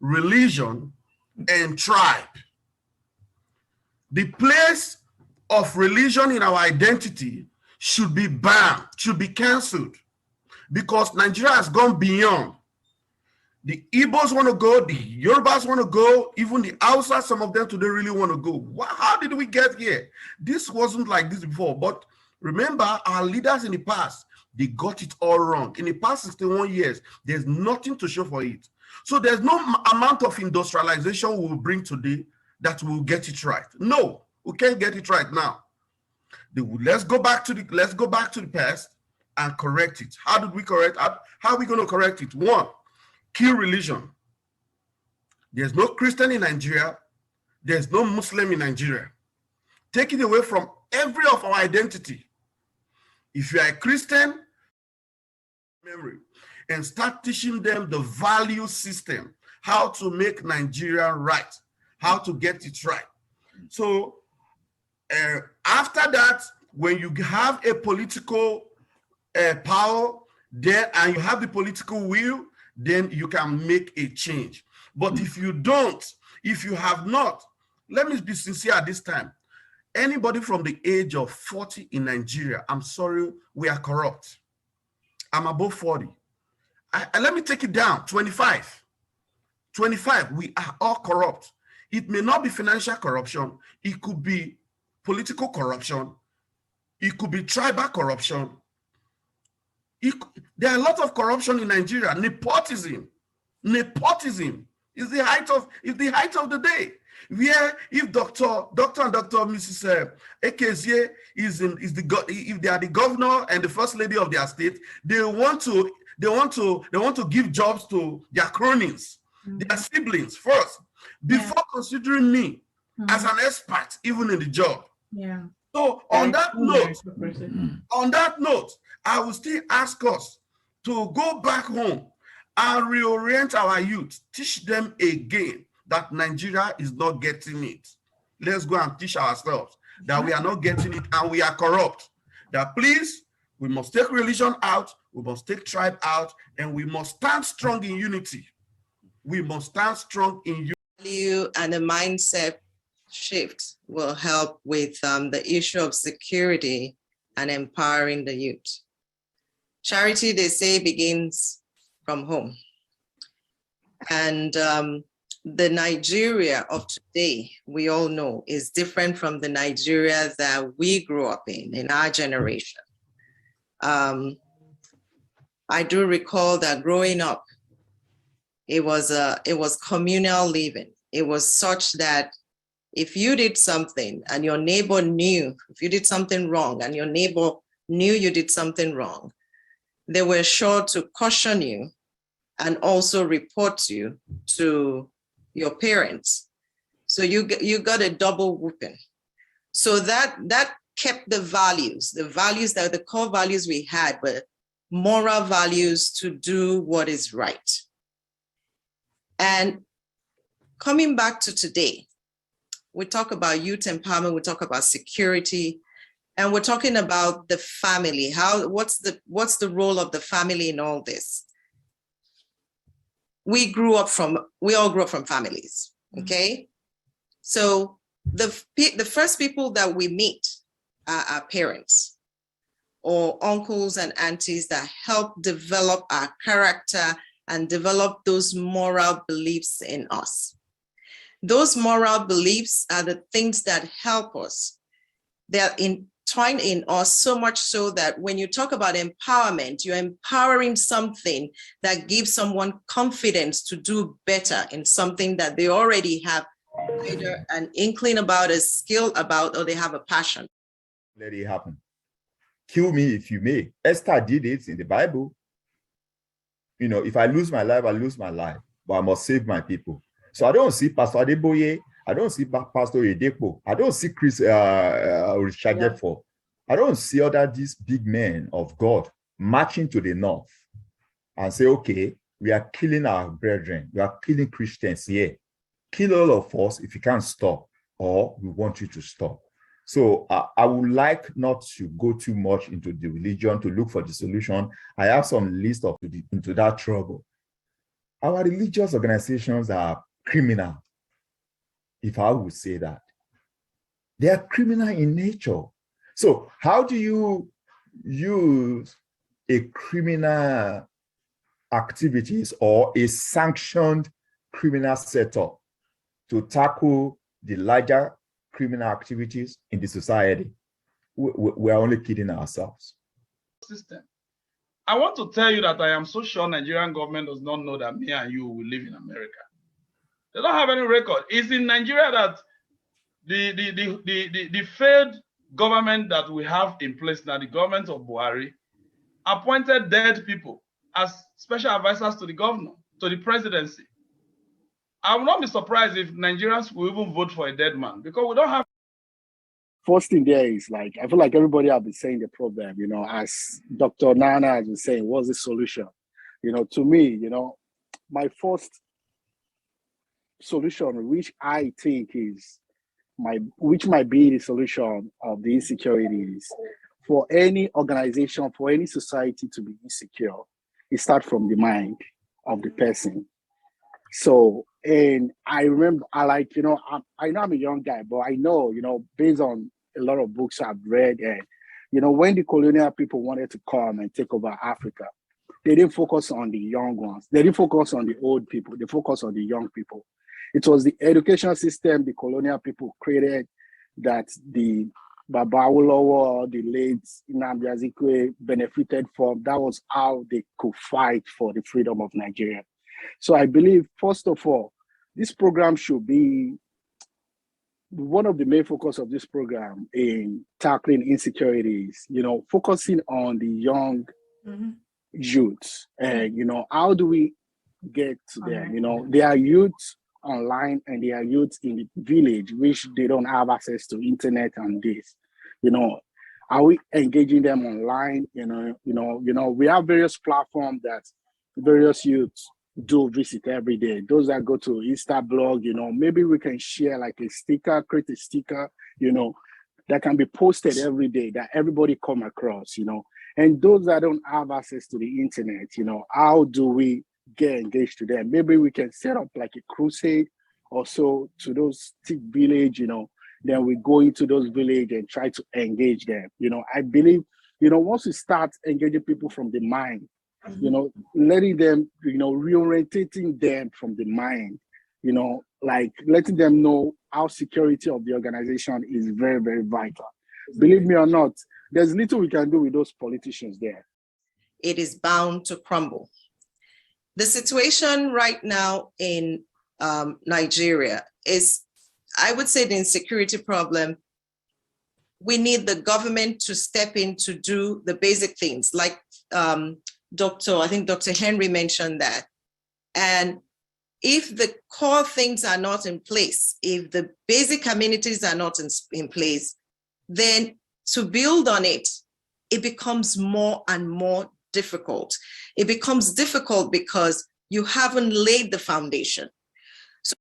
religion and tribe. The place of religion in our identity should be banned, should be cancelled, because Nigeria has gone beyond. The Igbos want to go, the Yorubas want to go, even the Hausa, some of them today really want to go. How did we get here? This wasn't like this before, but remember, our leaders in the past, they got it all wrong. In the past 61 years, there's nothing to show for it. So there's no amount of industrialization we will bring today that will get it right. No, we can't get it right now. Let's go back to the past and correct it. How did we correct? How are we going to correct it? One, kill religion. There's no Christian in Nigeria. There's no Muslim in Nigeria. Take it away from every of our identity. If you are a Christian, memory, and start teaching them the value system, how to make Nigeria right, how to get it right. So after that, when you have a political power there and you have the political will, then you can make a change. But if you don't, if you have not, let me be sincere at this time, anybody from the age of 40 in Nigeria, I'm sorry, we are corrupt. I'm above 40. Let me take it down, 25. 25, we are all corrupt. It may not be financial corruption. It could be political corruption. It could be tribal corruption. There are a lot of corruption in Nigeria. Nepotism is the height of the day. Where if Dr. and Dr. Mrs. Ekezie if they are the governor and the first lady of their state, they want to give jobs to their cronies, their siblings first, before considering me as an expert, even in the job. Yeah. So on that note, I will still ask us to go back home and reorient our youth, teach them again that Nigeria is not getting it. Let's go and teach ourselves that we are not getting it and we are corrupt. That please, we must take religion out, we must take tribe out, and we must stand strong in unity. We must stand strong in unity. Value and the mindset shift will help with the issue of security and empowering the youth. Charity, they say, begins from home. And the Nigeria of today, we all know, is different from the Nigeria that we grew up in our generation. I do recall that growing up, it was communal living. It was such that if you did something and your neighbor knew, if you did something wrong and your neighbor knew you did something wrong, they were sure to caution you and also report you to your parents. So you got a double whooping. So that kept the values that the core values we had were moral values to do what is right. And coming back to today, we talk about youth empowerment, we talk about security, and we're talking about the family. What's the role of the family in all this? We all grew up from families, okay? So the first people that we meet are our parents or uncles and aunties that help develop our character and develop those moral beliefs in us. Those moral beliefs are the things that help us. They're entwined in us so much so that when you talk about empowerment, you're empowering something that gives someone confidence to do better in something that they already have either an inkling about, a skill about, or they have a passion. Let it happen. Kill me if you may. Esther did it in the Bible. You know, if I lose my life, I lose my life, but I must save my people. So I don't see Pastor Adeboye, I don't see Pastor Edepo, I don't see Chris Richardefo, I don't see these big men of God marching to the north and say, okay, we are killing our brethren, we are killing Christians here. Kill all of us if you can't stop, or we want you to stop. So I would like not to go too much into the religion to look for the solution. I have some list into that trouble. our religious organizations are criminal, if I would say that. They are criminal in nature. So how do you use a criminal activities or a sanctioned criminal setup to tackle the larger criminal activities in the society? We're only kidding ourselves. System. I want to tell you that I am so sure Nigerian government does not know that me and you will live in America. They don't have any record. It's in Nigeria that the failed government that we have in place now, the government of Buhari, appointed dead people as special advisors to the governor, to the presidency. I will not be surprised if Nigerians will even vote for a dead man, because we don't have. First thing there is, like, I feel like everybody have been saying the problem, as Dr. Nana has been saying, what's the solution? To me, my first solution, which I think is which might be the solution of the insecurities for any organization, for any society to be insecure, it starts from the mind of the person. So, and I remember, I know I'm a young guy, but I know, based on a lot of books I've read, and, when the colonial people wanted to come and take over Africa, they didn't focus on the young ones. They didn't focus on the old people. They focused on the young people. It was the education system the colonial people created that the Baba Awolowo, the late Nnamdi Azikiwe benefited from. That was how they could fight for the freedom of Nigeria. So I believe, first of all, this program should be one of the main focus of this program in tackling insecurities, focusing on the young youths. And, how do we get to them? They are youths online and they are youths in the village, which they don't have access to internet and this. Are we engaging them online? We have various platforms that various youths do visit every day. Those that go to Insta blog, maybe we can share like a sticker, create a sticker, that can be posted every day that everybody come across, and those that don't have access to the internet, how do we get engaged to them? Maybe we can set up like a crusade or so to those thick village, then we go into those village and try to engage them. I believe, once we start engaging people from the mind, letting them, reorientating them from the mind, like letting them know how security of the organization is very, very vital. Believe me or not, there's little we can do with those politicians there. It is bound to crumble. The situation right now in Nigeria is, I would say, the insecurity problem. We need the government to step in to do the basic things, like I think Dr. Henry mentioned that. And if the core things are not in place, if the basic amenities are not in place, then to build on it, it becomes more and more difficult. It becomes difficult because you haven't laid the foundation. So,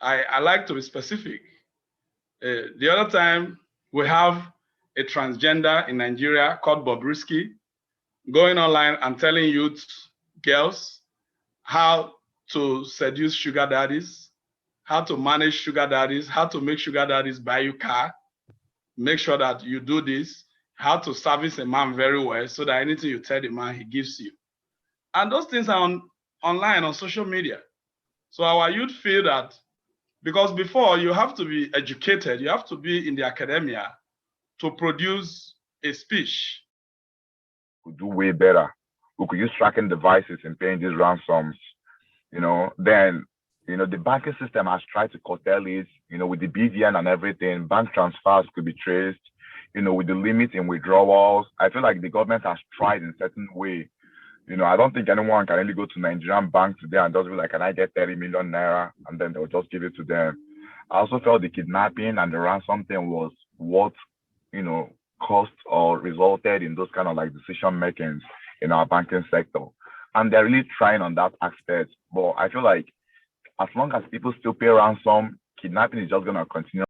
I like to be specific. The other time, we have a transgender in Nigeria called Bobrisky going online and telling youth girls how to seduce sugar daddies, how to manage sugar daddies, how to make sugar daddies buy you car, make sure that you do this, how to service a man very well so that anything you tell the man, he gives you. And those things are online on social media. So our youth feel that, because before you have to be educated, you have to be in the academia to produce a speech. Could do way better. We could use tracking devices and paying these ransoms, then, the banking system has tried to curtail it, with the BVN and everything. Bank transfers could be traced, with the limit in withdrawals. I feel like the government has tried in a certain way. I don't think anyone can really go to Nigerian bank today and just be like, can I get 30 million naira? And then they'll just give it to them. I also felt the kidnapping and the ransom thing was what, caused or resulted in those kind of like decision makings in our banking sector. And they're really trying on that aspect. But I feel like as long as people still pay ransom, kidnapping is just going to continue.